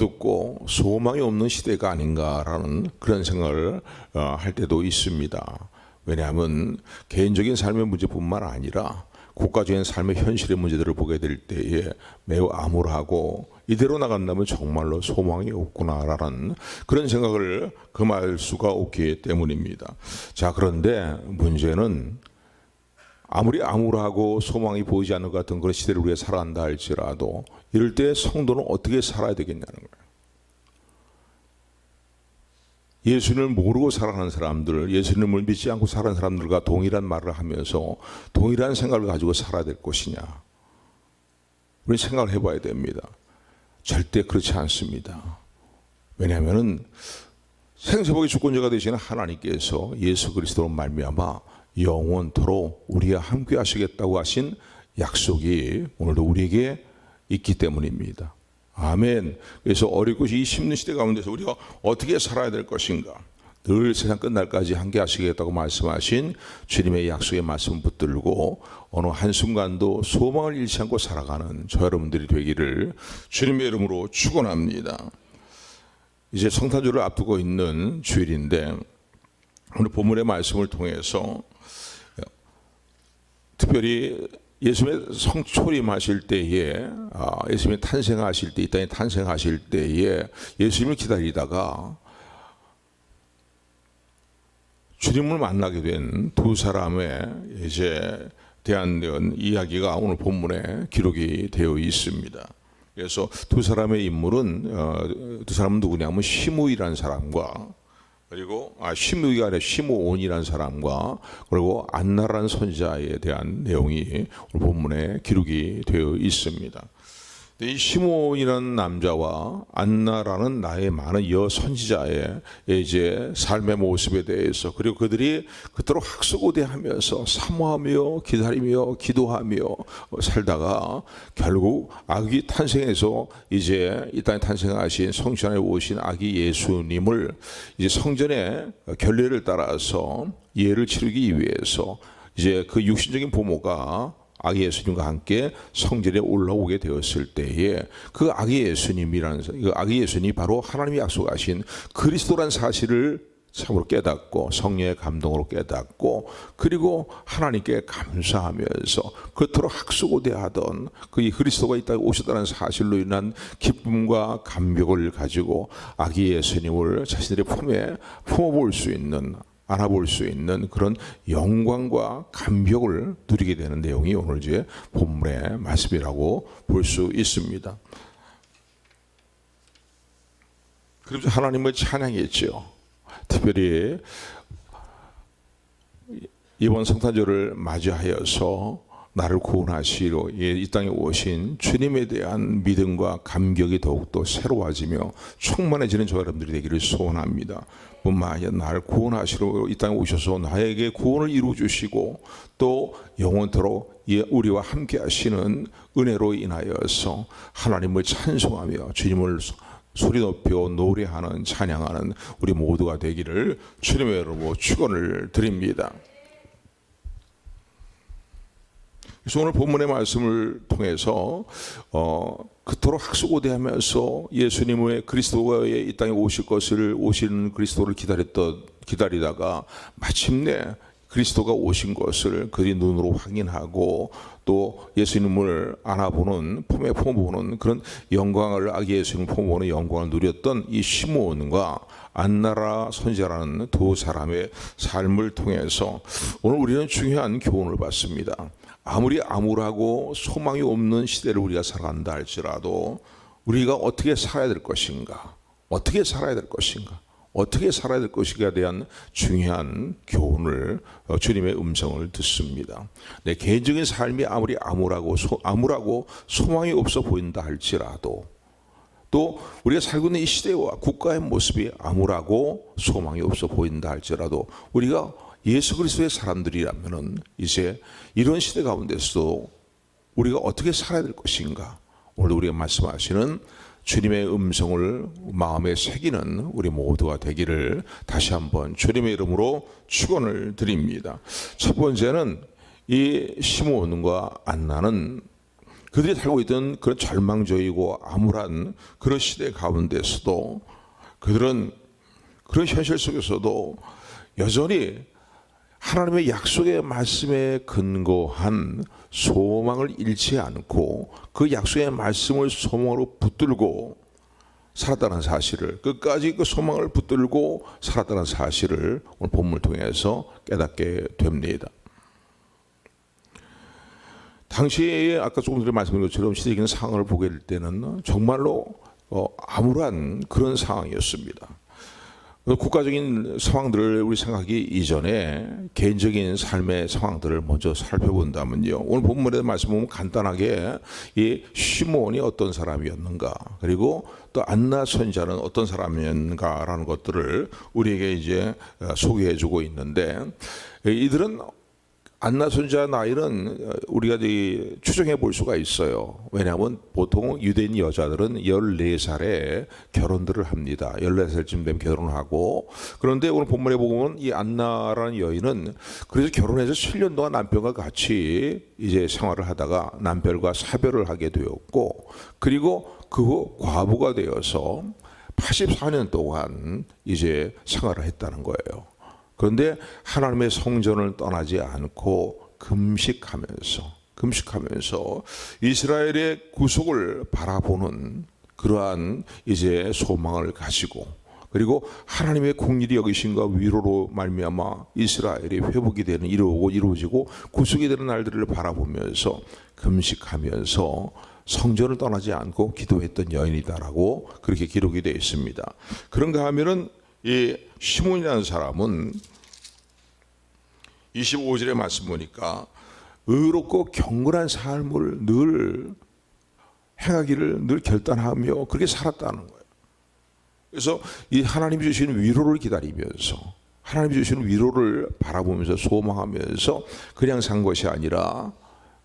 어둡고 소망이 없는 시대가 아닌가라는 그런 생각을 할 때도 있습니다. 왜냐하면 개인적인 삶의 문제뿐만 아니라 국가적인 삶의 현실의 문제들을 보게 될 때에 매우 암울하고 이대로 나간다면 정말로 소망이 없구나라는 그런 생각을 금할 수가 없기 때문입니다. 자, 그런데 문제는 아무리 암울하고 소망이 보이지 않는 것 같은 그런 시대를 우리가 살아간다 할지라도 이럴 때 성도는 어떻게 살아야 되겠냐는 거예요. 예수님을 모르고 살아가는 사람들, 예수님을 믿지 않고 살아가는 사람들과 동일한 말을 하면서 동일한 생각을 가지고 살아야 될 것이냐. 우리 생각을 해봐야 됩니다. 절대 그렇지 않습니다. 왜냐하면 생사복의 주권자가 되시는 하나님께서 예수 그리스도로 말미암아 영원토록 우리와 함께 하시겠다고 하신 약속이 오늘도 우리에게 있기 때문입니다. 아멘. 그래서 어렵고 이 힘든 시대 가운데서 우리가 어떻게 살아야 될 것인가. 늘 세상 끝날까지 함께 하시겠다고 말씀하신 주님의 약속의 말씀 붙들고 어느 한순간도 소망을 잃지 않고 살아가는 저 여러분들이 되기를 주님의 이름으로 축원합니다. 이제 성탄절을 앞두고 있는 주일인데 오늘 본문의 말씀을 통해서 특별히 예수님의 성초림하실 때에 예수님이 탄생하실 때 이 땅에 탄생하실 때에 예수님을 기다리다가 주님을 만나게 된 두 사람의 이제 대한 이야기가 오늘 본문에 기록이 되어 있습니다. 그래서 두 사람의 인물은 두 사람은 누구냐면 시므이라는 사람과 그리고 시므이가 아니라 시므온이라는 사람과 그리고 안나라는 선지자에 대한 내용이 오늘 본문에 기록이 되어 있습니다. 이 시므온이라는 남자와 안나라는 나의 많은 여선지자의 이제 삶의 모습에 대해서 그리고 그들이 그토록 학수고대하면서 사모하며 기다리며 기도하며 살다가 결국 아기 탄생해서 이제 이 땅에 탄생하신 성신 안에 오신 아기 예수님을 이제 성전의 결례를 따라서 예를 치르기 위해서 이제 그 육신적인 부모가 아기 예수님과 함께 성전에 올라오게 되었을 때에 그 아기 예수님이라는 그 아기 예수님이 바로 하나님이 약속하신 그리스도란 사실을 참으로 깨닫고 성령의 감동으로 깨닫고 그리고 하나님께 감사하면서 그토록 학수고대하던 그 그리스도가 이 땅에 오셨다는 사실로 인한 기쁨과 감격을 가지고 아기 예수님을 자신들의 품에 품어볼 수 있는 알아볼 수 있는 그런 영광과 감격을 누리게 되는 내용이 오늘 이제 본문의 말씀이라고 볼 수 있습니다. 그래서 하나님을 찬양했죠. 특별히 이번 성탄절을 맞이하여서 나를 구원하시러 이 땅에 오신 주님에 대한 믿음과 감격이 더욱더 새로워지며 충만해지는 저 여러분들이 되기를 소원합니다. 뿐만 아니라 나를 구원하시러 이 땅에 오셔서 나에게 구원을 이루어주시고 또 영원토록 우리와 함께 하시는 은혜로 인하여서 하나님을 찬송하며 주님을 소리 높여 노래하는 찬양하는 우리 모두가 되기를 주님의 이름으로 축원을 드립니다. 그래서 오늘 본문의 말씀을 통해서 그토록 학수고대하면서 예수님의 그리스도의 이 땅에 오시는 그리스도를 기다리다가 마침내 그리스도가 오신 것을 그들이 눈으로 확인하고 또 예수님을 안아보는 품에 품어보는 그런 영광을 아기 예수님 품어보는 영광을 누렸던 이 시므온과 안나라 선지자라는 두 사람의 삶을 통해서 오늘 우리는 중요한 교훈을 받습니다. 아무리 암울하고 소망이 없는 시대를 우리가 살아간다 할지라도 우리가 어떻게 살아야 될 것인가, 어떻게 살아야 될 것인가, 어떻게 살아야 될 것인가에 대한 중요한 교훈을 주님의 음성을 듣습니다. 내 개인적인 삶이 아무리 암울하고 소망이 없어 보인다 할지라도 또 우리가 살고 있는 이 시대와 국가의 모습이 암울하고 소망이 없어 보인다 할지라도 우리가 예수 그리스도의 사람들이라면은 이제 이런 시대 가운데서도 우리가 어떻게 살아야 될 것인가? 오늘 우리가 말씀하시는 주님의 음성을 마음에 새기는 우리 모두가 되기를 다시 한번 주님의 이름으로 축원을 드립니다. 첫 번째는 이 시므온과 안나는 그들이 살고 있던 그런 절망적이고 암울한 그런 시대 가운데서도 그들은 그런 현실 속에서도 여전히 하나님의 약속의 말씀에 근거한 소망을 잃지 않고 그 약속의 말씀을 소망으로 붙들고 살았다는 사실을, 끝까지 그 소망을 붙들고 살았다는 사실을 오늘 본문을 통해서 깨닫게 됩니다. 당시에 아까 조금 전에 말씀드린 것처럼 시대적인 상황을 보게 될 때는 정말로 암울한 그런 상황이었습니다. 국가적인 상황들을 우리 생각하기 이전에 개인적인 삶의 상황들을 먼저 살펴본다면요, 오늘 본문에 말씀 보면 간단하게 이 시므온이 어떤 사람이었는가, 그리고 또 안나 선지자는 어떤 사람이었는가라는 것들을 우리에게 이제 소개해주고 있는데, 이들은 안나 선지자 나이는 우리가 추정해 볼 수가 있어요. 왜냐하면 보통 유대인 여자들은 14살에 결혼들을 합니다. 14살쯤 되면 결혼을 하고, 그런데 오늘 본문에 보면 이 안나라는 여인은 그래서 결혼해서 7년 동안 남편과 같이 이제 생활을 하다가 남편과 사별을 하게 되었고, 그리고 그 후 과부가 되어서 84년 동안 이제 생활을 했다는 거예요. 그런데 하나님의 성전을 떠나지 않고 금식하면서 이스라엘의 구속을 바라보는 그러한 이제 소망을 가지고, 그리고 하나님의 공의를 여기심과 위로로 말미암아 이스라엘이 회복이 되는, 이루어지고 구속이 되는 날들을 바라보면서 금식하면서 성전을 떠나지 않고 기도했던 여인이다라고 그렇게 기록이 되어 있습니다. 그런가 하면은 이 시므온이라는 사람은 25절의 말씀 보니까 의롭고 경건한 삶을 늘 행하기를 늘 결단하며 그렇게 살았다는 거예요. 그래서 이 하나님이 주시는 위로를 기다리면서, 하나님이 주시는 위로를 바라보면서 소망하면서 그냥 산 것이 아니라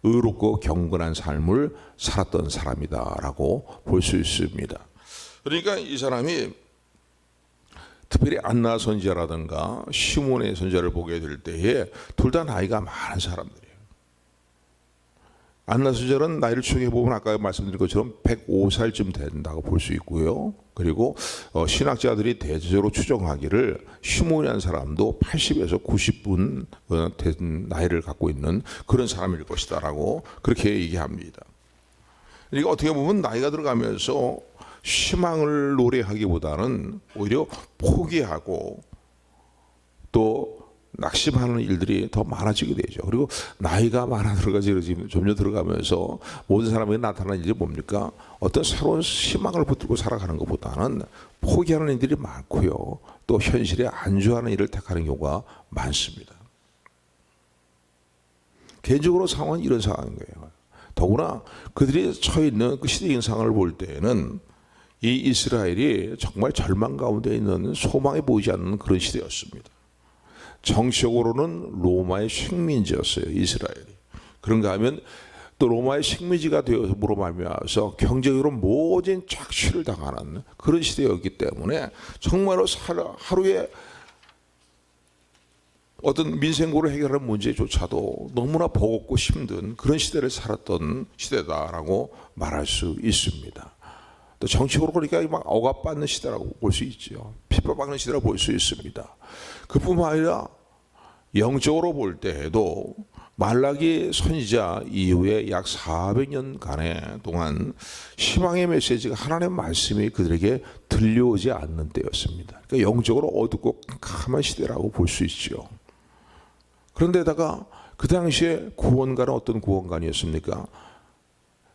의롭고 경건한 삶을 살았던 사람이다라고 볼 수 있습니다. 그러니까 이 사람이 특별히 안나 선지자라든가 시므온의 선지자를 보게 될 때에 둘 다 나이가 많은 사람들이에요. 안나 선지자는 나이를 추정해 보면 아까 말씀드린 것처럼 105살쯤 된다고 볼 수 있고요. 그리고 신학자들이 대체적으로 추정하기를 시므온이라는 사람도 80에서 90분 된 나이를 갖고 있는 그런 사람일 것이다라고 그렇게 얘기합니다. 그러니까 어떻게 보면 나이가 들어가면서 희망을 노래하기보다는 오히려 포기하고 또 낙심하는 일들이 더 많아지게 되죠. 그리고 나이가 많아 점점 들어가면서 모든 사람에게 나타나는 일이 뭡니까? 어떤 새로운 희망을 붙들고 살아가는 것보다는 포기하는 일들이 많고요, 또 현실에 안주하는 일을 택하는 경우가 많습니다. 개인적으로 상황은 이런 상황인 거예요. 더구나 그들이 처해 있는 그 시대적인 상황을 볼 때에는 이 이스라엘이 정말 절망 가운데 있는 소망이 보이지 않는 그런 시대였습니다. 정치적으로는 로마의 식민지였어요, 이스라엘이. 그런가 하면 또 로마의 식민지가 되어서므로 말미암아서 경제적으로 모진 착취를 당하는 그런 시대였기 때문에 정말로 하루에 어떤 민생고를 해결하는 문제조차도 너무나 버겁고 힘든 그런 시대를 살았던 시대다라고 말할 수 있습니다. 또 정치적으로 그러니까 막 억압받는 시대라고 볼 수 있죠. 핍박받는 시대라고 볼 수 있습니다. 그뿐만 아니라 영적으로 볼 때에도 말라기 선지자 이후에 약 400년간의 동안 희망의 메시지가, 하나님의 말씀이 그들에게 들려오지 않는 때였습니다. 그러니까 영적으로 어둡고 캄캄한 시대라고 볼 수 있죠. 그런데다가 그 당시에 구원관은 어떤 구원관이었습니까?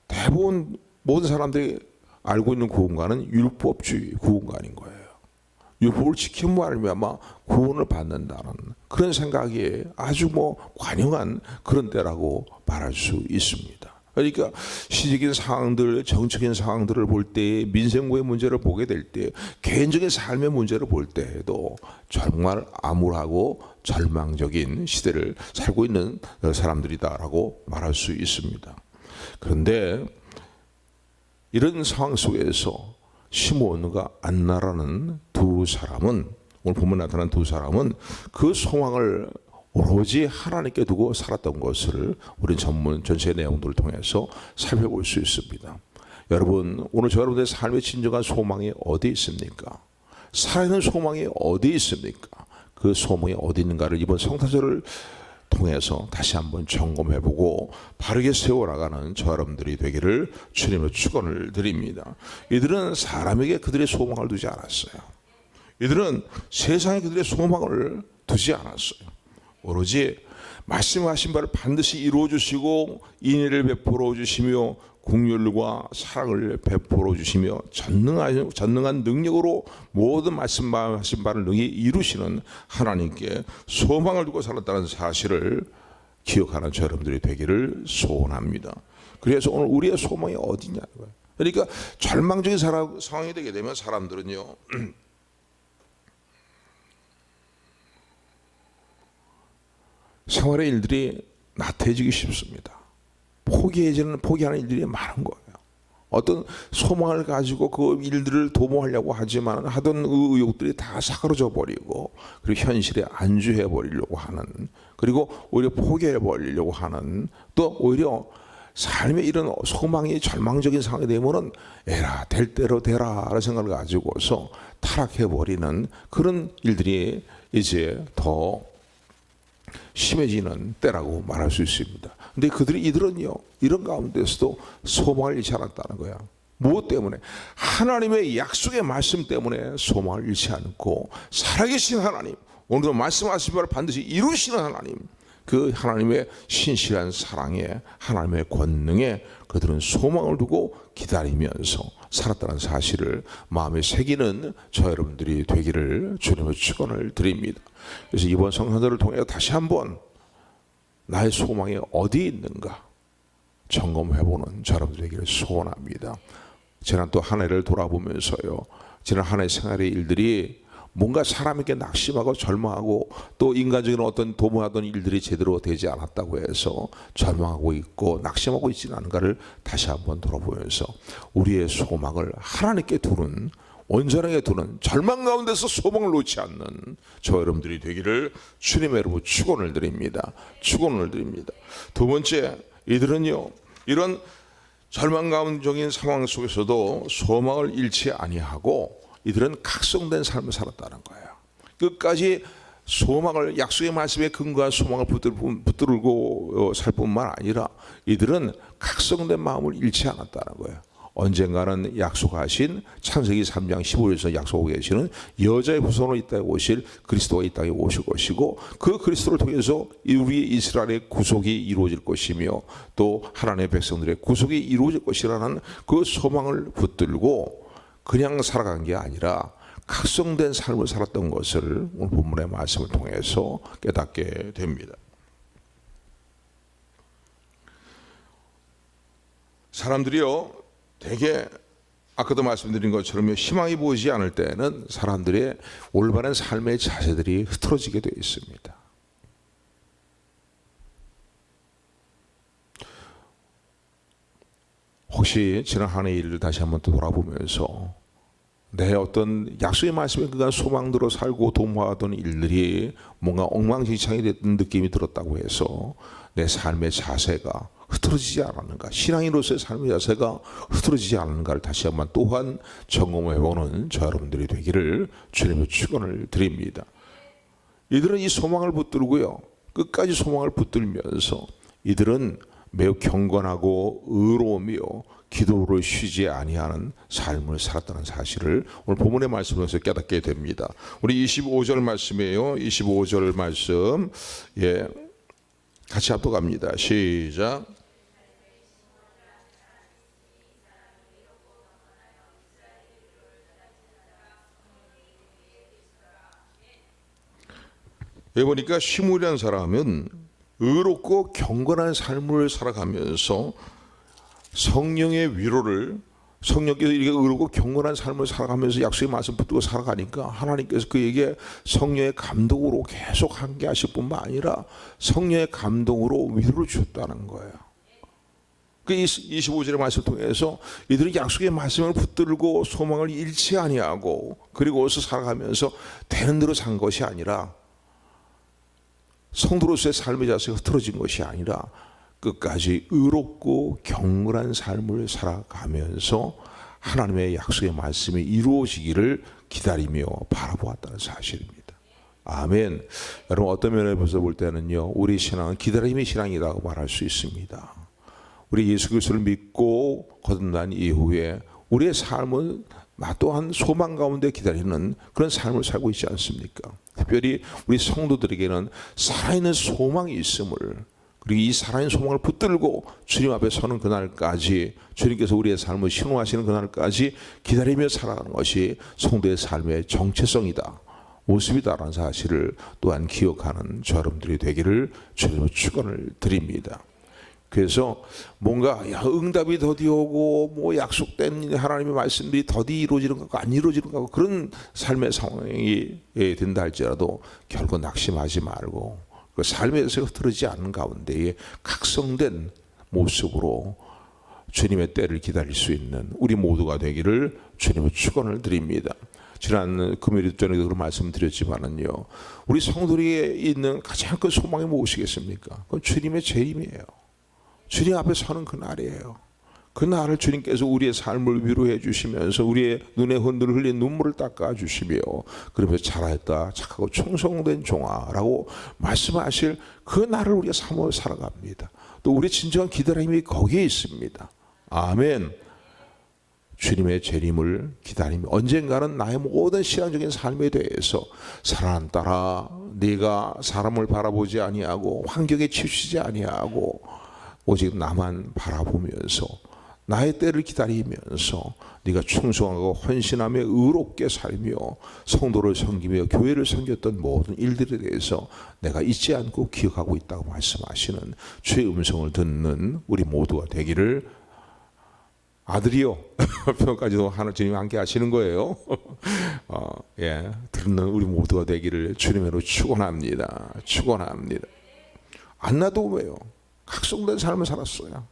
대부분 모든 사람들이 알고 있는 구원관은 율법주의 구원관인 거예요. 율법을 지키면 말미암아 구원을 받는다는 그런 생각이 아주 관영한 그런 때라고 말할 수 있습니다. 그러니까 시적인 상황들, 정치적인 상황들을 볼 때, 민생고의 문제를 보게 될 때, 개인적인 삶의 문제를 볼 때에도 정말 암울하고 절망적인 시대를 살고 있는 사람들이다라고 말할 수 있습니다. 그런데 이런 상황 속에서 시므온과 안나라는 두 사람은, 오늘 본문에 나타난 두 사람은 그 소망을 오로지 하나님께 두고 살았던 것을 우리 전체 내용들을 통해서 살펴볼 수 있습니다. 여러분, 오늘 저 여러분의 삶의 진정한 소망이 어디 있습니까? 살아있는 소망이 어디 있습니까? 그 소망이 어디 있는가를 이번 성탄절을 통해서 다시 한번 점검해보고 바르게 세워나가는 저 여러분들이 되기를 주님의 축원을 드립니다. 이들은 사람에게 그들의 소망을 두지 않았어요. 이들은 세상에 그들의 소망을 두지 않았어요. 오로지 말씀하신 바를 반드시 이루어 주시고 인애를 베풀어 주시며 긍휼과 사랑을 베풀어 주시며 전능한 능력으로 모든 말씀하신 바를 능히 이루시는 하나님께 소망을 두고 살았다는 사실을 기억하는 저 여러분들이 되기를 소원합니다. 그래서 오늘 우리의 소망이 어디냐는 거예요. 그러니까 절망적인 상황이 되게 되면 사람들은요, 생활의 일들이 나태해지기 쉽습니다. 포기하는 일들이 많은 거예요. 어떤 소망을 가지고 그 일들을 도모하려고 하지만 하던 의욕들이 다 사그러져 버리고, 그리고 현실에 안주해 버리려고 하는, 그리고 오히려 포기해 버리려고 하는, 또 오히려 삶의 이런 소망이 절망적인 상황이 되면은 에라 될 대로 되라 라는 생각을 가지고서 타락해 버리는 그런 일들이 이제 더 심해지는 때라고 말할 수 있습니다. 근데 이들은요, 이런 가운데서도 소망을 잃지 않았다는 거야. 무엇 때문에? 하나님의 약속의 말씀 때문에 소망을 잃지 않고, 살아계신 하나님, 오늘도 말씀하신 바를 반드시 이루시는 하나님, 그 하나님의 신실한 사랑에, 하나님의 권능에 그들은 소망을 두고 기다리면서 살았다는 사실을 마음에 새기는 저 여러분들이 되기를 주님의 축원을 드립니다. 그래서 이번 성탄절을 통해 다시 한번 나의 소망이 어디 있는가 점검해보는 저 여러분들 되기를 소원합니다. 지난 또 한 해를 돌아보면서요, 지난 한 해 생활의 일들이 뭔가 사람에게 낙심하고 절망하고 또 인간적인 어떤 도모하던 일들이 제대로 되지 않았다고 해서 절망하고 있고 낙심하고 있지는 않은가를 다시 한번 돌아보면서 우리의 소망을 하나님께 두는, 온전하게 두는, 절망 가운데서 소망을 놓지 않는 저 여러분들이 되기를 주님의 이름으로 축원을 드립니다. 축원을 드립니다. 두 번째, 이들은요, 이런 절망 가운적인 상황 속에서도 소망을 잃지 아니하고 이들은 각성된 삶을 살았다는 거예요. 끝까지 소망을, 약속의 말씀에 근거한 소망을 붙들고 살 뿐만 아니라 이들은 각성된 마음을 잃지 않았다는 거예요. 언젠가는 약속하신 창세기 3장 15절에서 약속하고 계시는 여자의 후손으로 이 땅에 오실 그리스도가 이 땅에 오실 것이고, 그 그리스도를 통해서 우리 이스라엘의 구속이 이루어질 것이며 또 하나님의 백성들의 구속이 이루어질 것이라는 그 소망을 붙들고 그냥 살아간 게 아니라 각성된 삶을 살았던 것을 오늘 본문의 말씀을 통해서 깨닫게 됩니다. 사람들이요, 되게 아까도 말씀드린 것처럼 희망이 보이지 않을 때는 사람들의 올바른 삶의 자세들이 흐트러지게 되어 있습니다. 혹시 지난 한 해의 일을 다시 한번 또 돌아보면서 내 어떤 약속의 말씀에 그간 소망대로 살고 도모하던 일들이 뭔가 엉망진창이 됐던 느낌이 들었다고 해서 내 삶의 자세가 흐트러지지 않았는가, 신앙인으로서의 삶의 자세가 흐트러지지 않았는가를 다시 한번 또한 점검해보는 저 여러분들이 되기를 주님의 축원을 드립니다. 이들은 이 소망을 붙들고요, 끝까지 소망을 붙들면서 이들은 매우 경건하고 의로우며 기도를 쉬지 아니하는 삶을 살았다는 사실을 오늘 본문의 말씀에서 깨닫게 됩니다. 우리 25절 말씀이에요. 25절 말씀, 같이 합독합니다. 시작. 여기 보니까 시므리라는 사람은 의롭고 경건한 삶을 살아가면서 성령의 위로를, 성령께서 이렇게 의롭고 경건한 삶을 살아가면서 약속의 말씀 붙들고 살아가니까 하나님께서 그에게 성령의 감동으로 계속 함께하실 뿐만 아니라 성령의 감동으로 위로를 주셨다는 거예요. 그 25절의 말씀을 통해서 이들이 약속의 말씀을 붙들고 소망을 잃지 아니하고 그리고서 살아가면서 되는 대로 산 것이 아니라 성도로서의 삶의 자세가 흐트러진 것이 아니라 끝까지 의롭고 경건한 삶을 살아가면서 하나님의 약속의 말씀이 이루어지기를 기다리며 바라보았다는 사실입니다. 아멘. 여러분, 어떤 면에서 볼 때는요, 우리 신앙은 기다림의 신앙이라고 말할 수 있습니다. 우리 예수 그리스도를 믿고 거듭난 이후에 우리의 삶은 또한 소망 가운데 기다리는 그런 삶을 살고 있지 않습니까? 특별히 우리 성도들에게는 살아있는 소망이 있음을, 그리고 이 살아있는 소망을 붙들고 주님 앞에 서는 그날까지, 주님께서 우리의 삶을 신호하시는 그날까지 기다리며 살아가는 것이 성도의 삶의 정체성이다, 모습이다라는 사실을 또한 기억하는 저 여러분들이 되기를 주님으로 축원을 드립니다. 그래서 뭔가 응답이 더디 오고 뭐 약속된 하나님의 말씀들이 더디 이루어지는 것 같고 안 이루어지는 것 같고 그런 삶의 상황이 된다 할지라도 결코 낙심하지 말고 그 삶에서 흐트러지지 않는 가운데에 각성된 모습으로 주님의 때를 기다릴 수 있는 우리 모두가 되기를 주님의 축원을 드립니다. 지난 금요일 전에도 그런 말씀드렸지만은요, 우리 성도들에게 있는 가장 큰 소망이 무엇이겠습니까? 그건 주님의 재림이에요. 주님 앞에 서는 그날이에요. 그날을 주님께서 우리의 삶을 위로해 주시면서 우리의 눈에 흘린 눈물을 닦아 주시며 그러면서 잘하였다 착하고 충성된 종아라고 말씀하실 그 날을 우리가 사모해 살아갑니다. 또 우리 진정한 기다림이 거기에 있습니다. 아멘. 주님의 재림을 기다리며 언젠가는 나의 모든 신앙적인 삶에 대해서 사랑하는 딸아, 네가 사람을 바라보지 아니하고 환경에 치우치지 아니하고 오직 나만 바라보면서 나의 때를 기다리면서 네가 충성하고 헌신하며 의롭게 살며 성도를 섬기며 교회를 섬겼던 모든 일들에 대해서 내가 잊지 않고 기억하고 있다고 말씀하시는 주의 음성을 듣는 우리 모두가 되기를. 아들이요 표현까지도 주님이 함께 하시는 거예요. 듣는 우리 모두가 되기를 주님으로 축원합니다. 축원합니다. 안 놔도 왜요? 각성된 삶을 살았어요.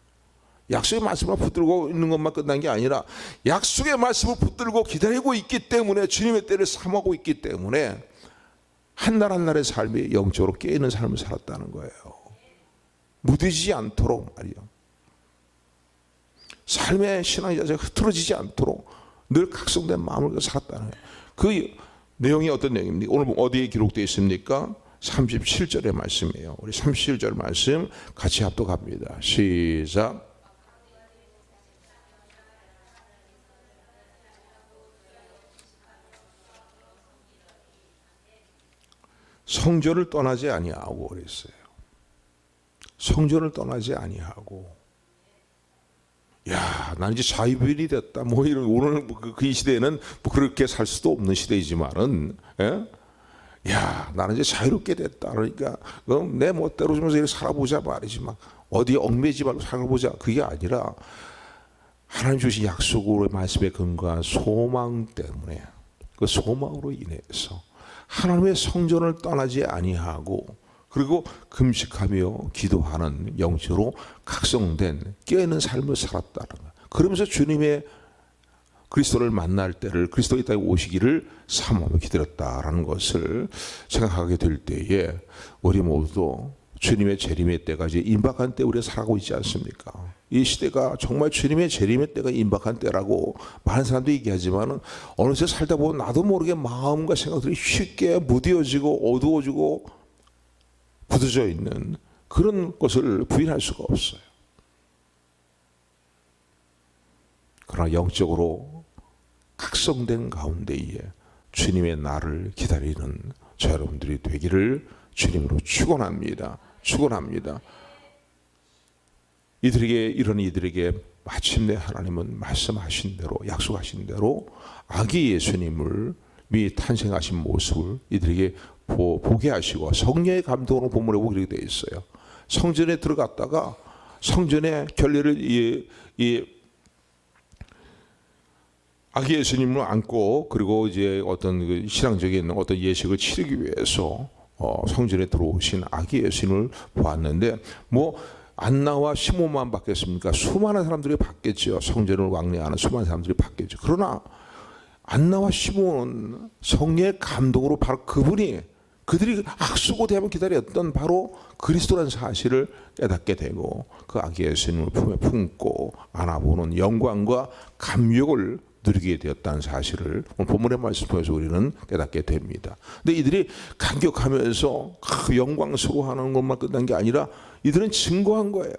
약속의 말씀을 붙들고 있는 것만 끝난 게 아니라 약속의 말씀을 붙들고 기다리고 있기 때문에 주님의 때를 사모하고 있기 때문에 한 날 한 날의 삶이 영적으로 깨있는 삶을 살았다는 거예요. 무뎌지지 않도록 말이요. 삶의 신앙의 자세가 흐트러지지 않도록 늘 각성된 마음을 살았다는 거예요. 그 내용이 어떤 내용입니까? 오늘 어디에 기록되어 있습니까? 37절의 말씀이에요. 우리 37절 말씀 같이 합독합니다. 시작. 성전을 떠나지 아니하고 그랬어요. 성전을 떠나지 아니하고. 야, 난 이제 자유별이 됐다. 뭐 이런 오늘 그 시대에는 뭐 그렇게 살 수도 없는 시대이지만은, 야, 나는 이제 자유롭게 됐다. 그러니까 내 멋대로 좀 이렇게 살아보자 말이지. 막 어디에 얽매지 말고 살아보자. 그게 아니라 하나님 주신 약속으로 말씀에 근거한 소망 때문에 그 소망으로 인해서 하나님의 성전을 떠나지 아니하고 그리고 금식하며 기도하는 영적으로 각성된 깨어있는 삶을 살았다는 거예요. 그러면서 주님의 그리스도를 만날 때를 그리스도의 땅에 오시기를 사모하며 기다렸다라는 것을 생각하게 될 때에 우리 모두 주님의 재림의 때가 이제 임박한 때 우리가 살아가고 있지 않습니까? 이 시대가 정말 주님의 재림의 때가 임박한 때라고 많은 사람들이 얘기하지만 어느새 살다 보면 나도 모르게 마음과 생각들이 쉽게 무뎌지고 어두워지고 굳어져 있는 그런 것을 부인할 수가 없어요. 그러나 영적으로 각성된 가운데에 주님의 날을 기다리는 저 여러분들이 되기를 주님으로 축원합니다. 축원합니다. 이들에게 마침내 하나님은 말씀하신 대로 약속하신 대로 아기 예수님을 미 탄생하신 모습을 이들에게 보게 하시고 성령의 감동으로 본문에 보게 되어 있어요. 성전에 들어갔다가 성전의 결례를 이 아기 예수님을 안고 그리고 이제 어떤 그 신앙적인 어떤 예식을 치르기 위해서 성전에 들어오신 아기 예수님을 보았는데 뭐 안나와 시몬만 받겠습니까? 수많은 사람들이 받겠죠. 성전을 왕래하는 수많은 사람들이 받겠죠. 그러나 안나와 시몬은 성령의 감동으로 바로 그분이 그들이 악수고대하며 기다렸던 바로 그리스도라는 사실을 깨닫게 되고 그 아기 예수님을 품에 품고 안아보는 영광과 감격을 누리게 되었다는 사실을 오늘 본문의 말씀을 통해서 우리는 깨닫게 됩니다. 근데 이들이 감격하면서 영광스러워하는 것만 끝난 게 아니라 이들은 증거한 거예요.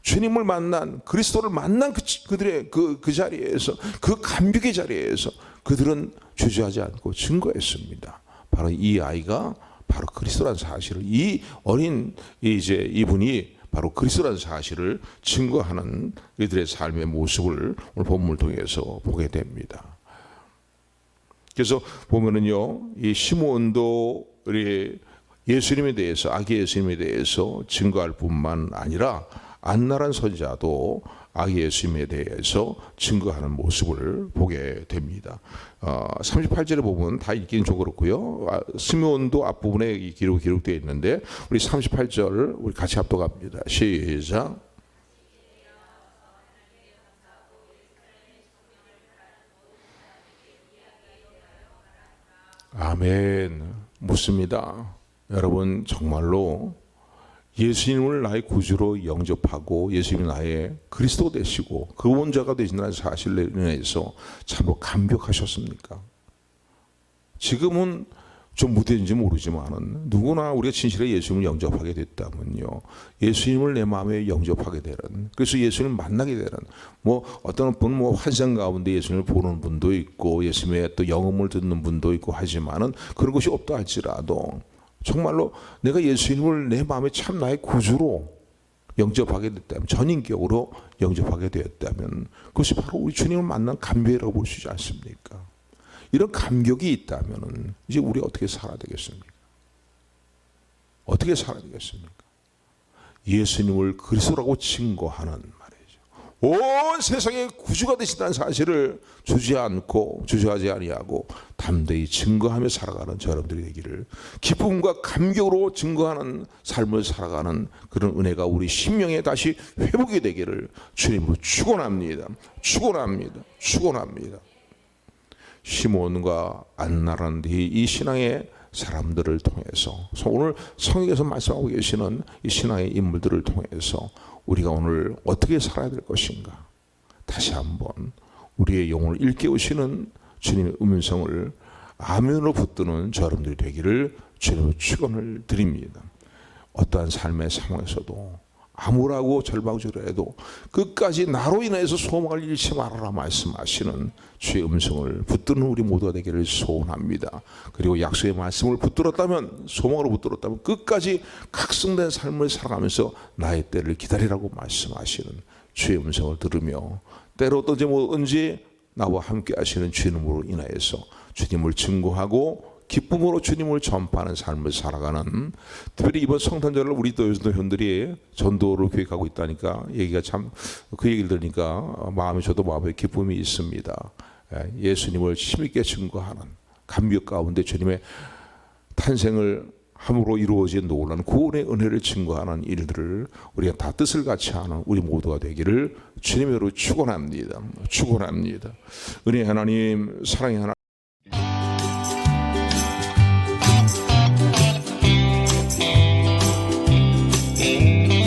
주님을 만난, 그리스도를 만난 그들의 그 자리에서, 그 감격의 자리에서 그들은 주저하지 않고 증거했습니다. 바로 이 아이가 바로 그리스도라는 사실을, 이 어린 이분이 바로 그리스도라는 사실을 증거하는 이들의 삶의 모습을 오늘 본문을 통해서 보게 됩니다. 그래서 보면은요, 이 시므온도 우리 예수님에 대해서, 아기 예수님에 대해서 증거할 뿐만 아니라 안나란 선지자도 아기 예수님에 대해서 증거하는 모습을 보게 됩니다. 38절에 보면 다 읽기는 좀 그렇고요. 시므온도 앞부분에 이 기록되어 있는데 우리 38절 우리 같이 합독합니다. 시작. 아멘. 묻습니다. 여러분 정말로 예수님을 나의 구주로 영접하고 예수님이 나의 그리스도 되시고 구원자가 되신다는 사실에 인해서 참으로 감격하셨습니까? 지금은 좀 무뎌진지 모르지만 누구나 우리가 진실의 예수님을 영접하게 됐다면요, 예수님을 내 마음에 영접하게 되는, 그래서 예수님을 만나게 되는, 어떤 분은 환상 가운데 예수님을 보는 분도 있고 예수님의 또 영음을 듣는 분도 있고 하지만은 그런 것이 없다 할지라도 정말로 내가 예수님을 내 마음에 참 나의 구주로 영접하게 됐다면, 전인격으로 영접하게 되었다면 그것이 바로 우리 주님을 만난 감격이라고 볼 수 있지 않습니까? 이런 감격이 있다면 이제 우리 어떻게 살아야 되겠습니까? 어떻게 살아야 되겠습니까? 예수님을 그리스도라고 증거하는 말이죠. 온 세상의 구주가 되신다는 사실을 주저하지 아니하고 담대히 증거하며 살아가는 여러분들이 되기를, 기쁨과 감격으로 증거하는 삶을 살아가는 그런 은혜가 우리 심령에 다시 회복이 되기를 주님으로 축원합니다. 시몬과 안나라는 이 신앙의 사람들을 통해서, 오늘 성경에서 말씀하고 계시는 이 신앙의 인물들을 통해서 우리가 오늘 어떻게 살아야 될 것인가, 다시 한번 우리의 영혼을 일깨우시는 주님의 음성을 아멘으로 붙드는 여러분들이 되기를 주님의 축원을 드립니다. 어떠한 삶의 상황에서도 아무라고 절망절해도 끝까지 나로 인해서 소망을 잃지 말아라 말씀하시는 주의 음성을 붙드는 우리 모두가 되기를 소원합니다. 그리고 약속의 말씀을 붙들었다면, 소망으로 붙들었다면 끝까지 각성된 삶을 살아가면서 나의 때를 기다리라고 말씀하시는 주의 음성을 들으며 때로 어떤지 뭐든지 나와 함께 하시는 주님으로 인하여서 주님을 증거하고 기쁨으로 주님을 전파하는 삶을 살아가는, 특별히 이번 성탄절을 우리 도현들이 전도를 계획하고 있다니까 얘기가 참, 그 얘기를 들으니까 저도 마음에 기쁨이 있습니다. 예수님을 힘있게 증거하는 감격 가운데 주님의 탄생을 함으로 이루어진 놀라운 구원의 은혜를 증거하는 일들을 우리가 다 뜻을 같이 하는 우리 모두가 되기를 주님으로 축원합니다. 은혜의 하나님, 사랑의 하나님,